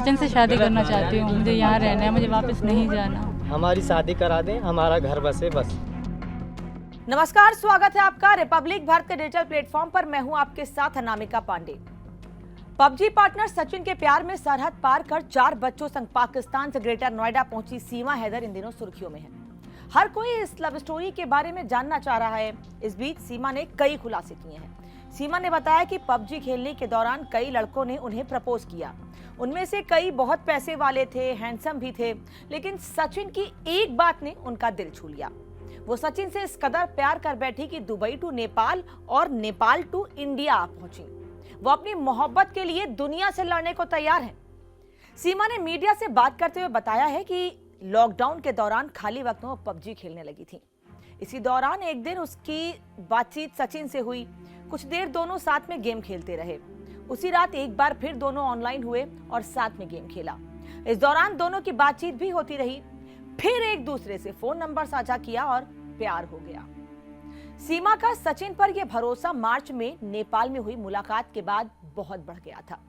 सचिन से शादी करना चाहती हूँ। मुझे यहाँ रहना है, मुझे वापस नहीं जाना। हमारी शादी करा दें, हमारा घर बसे बस। नमस्कार, स्वागत है आपका रिपब्लिक भारत के डिजिटल प्लेटफॉर्म पर। मैं हूं आपके साथ अनामिका पांडे। पबजी पार्टनर सचिन के प्यार में सरहद पार कर 4 बच्चों संग पाकिस्तान से ग्रेटर नोएडा पहुंची सीमा हैदर इन दिनों सुर्खियों में है। हर कोई इस लव स्टोरी के बारे में जानना चाह रहा है। इस बीच सीमा ने कई खुलासे किए हैं। सीमा ने बताया कि पबजी खेलने के दौरान कई लड़कों ने उन्हें प्रपोज किया। उनमें से कई बहुत पैसे वाले थे, हैंडसम भी थे, लेकिन सचिन की एक बात ने उनका दिल छू लिया। वो सचिन से इस कदर प्यार कर बैठी कि दुबई टू नेपाल और नेपाल टू इंडिया पहुंची। वो अपनी मोहब्बत के लिए दुनिया से लड़ने को तैयार हैं। सीमा ने मीडिया से बात करते हुए बताया है कि लॉकडाउन के दौरान खाली वक्त में वो पबजी खेलने लगी थी। इसी दौरान एक दिन उसकी बातचीत सचिन से हुई। कुछ देर दोनों साथ में गेम खेलते रहे। उसी रात एक बार फिर दोनों ऑनलाइन हुए और साथ में गेम खेला। इस दौरान दोनों की बातचीत भी होती रही। फिर एक दूसरे से फोन नंबर साझा किया और प्यार हो गया। सीमा का सचिन पर यह भरोसा मार्च में नेपाल में हुई मुलाकात के बाद बहुत बढ़ गया था।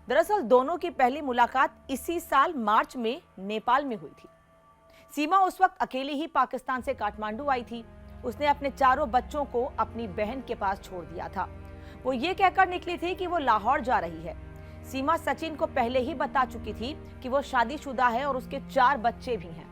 दरअसल दोनों की पहली मुलाकात इसी साल मार्च में नेपाल में हुई थी। सीमा उस वक्त अकेली ही पाकिस्तान से काठमांडू आई थी। उसने अपने 4 बच्चों को अपनी बहन के पास छोड़ दिया था। वो ये कहकर निकली थी कि वो लाहौर जा रही है। सीमा सचिन को पहले ही बता चुकी थी कि वो शादीशुदा है और उसके 4 बच्चे भी हैं।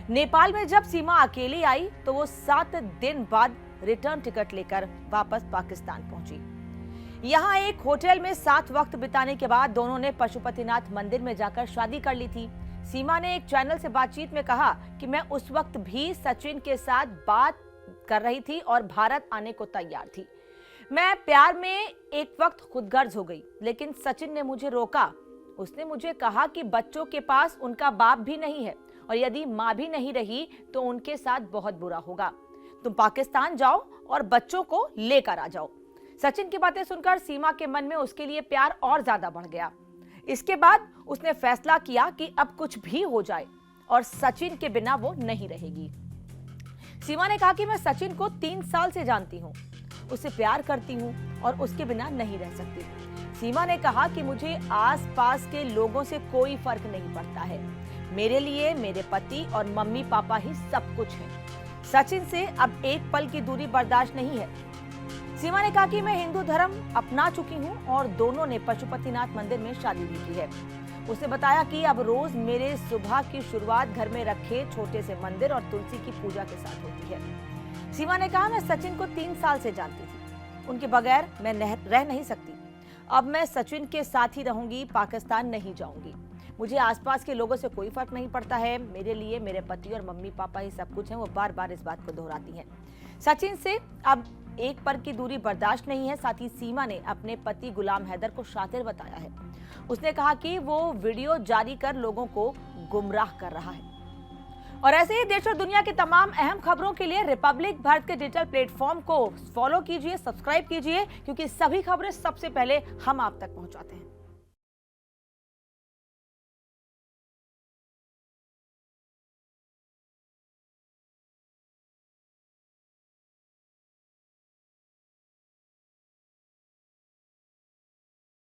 नेपाल में जब सीमा अकेली आई तो वो 7 दिन बाद रिटर्न टिकट लेकर वापस पाकिस्तान पहुंची। यहाँ एक होटल में साथ वक्त बिताने के बाद दोनों ने पशुपतिनाथ मंदिर में जाकर शादी कर ली थी। सीमा ने एक चैनल से बातचीत में कहा कि मैं उस वक्त भी सचिन के साथ बात कर रही थी और भारत आने को तैयार थी। मैं प्यार में एक वक्त खुदगर्ज हो गई, लेकिन सचिन ने मुझे रोका। उसने मुझे कहा कि बच्चों के पास उनका बाप भी नहीं है और यदि माँ भी नहीं रही तो उनके साथ बहुत बुरा होगा। तुम पाकिस्तान जाओ और बच्चों को लेकर आ जाओ। सचिन की बातें सुनकर सीमा के मन में उसके लिए प्यार और ज्यादा बढ़ गया। इसके बाद उसने फैसला किया कि अब कुछ भी हो जाए और सचिन के बिना वो नहीं रहेगी। सीमा ने कहा कि मैं सचिन को 3 साल से जानती हूँ, उससे प्यार करती हूँ और उसके बिना नहीं रह सकती। सीमा ने कहा कि मुझे आसपास के लोगों से कोई फर्क नहीं पड़ता है। मेरे लिए मेरे पति और मम्मी पापा ही सब कुछ हैं। सचिन से अब एक पल की दूरी बर्दाश्त नहीं है। सीमा ने कहा कि मैं हिंदू धर्म अपना चुकी हूं और दोनों ने पशुपतिनाथ मंदिर में शादी भी की है। उसने बताया कि अब रोज मेरे सुबह की शुरुआत घर में रखे छोटे से मंदिर और तुलसी की पूजा के साथ होती है। सीमा ने कहा मैं सचिन को 3 साल से जानती थी, उनके बगैर मैं रह नहीं सकती। अब मैं सचिन के साथ ही रहूंगी, पाकिस्तान नहीं जाऊंगी। मुझे आसपास के लोगों से कोई फर्क नहीं पड़ता है। मेरे लिए मेरे पति और मम्मी पापा ही सब कुछ हैं। वो बार बार इस बात को दोहराती हैं। सचिन से अब एक पल की दूरी बर्दाश्त नहीं है। साथ ही सीमा ने अपने पति गुलाम हैदर को शातिर बताया है। उसने कहा कि वो वीडियो जारी कर लोगों को गुमराह कर रहा है। और ऐसे ही देश और दुनिया की तमाम अहम खबरों के लिए रिपब्लिक भारत के डिजिटल प्लेटफॉर्म को फॉलो कीजिए, सब्सक्राइब कीजिए, क्योंकि सभी खबरें सबसे पहले हम आप तक पहुंचाते हैं।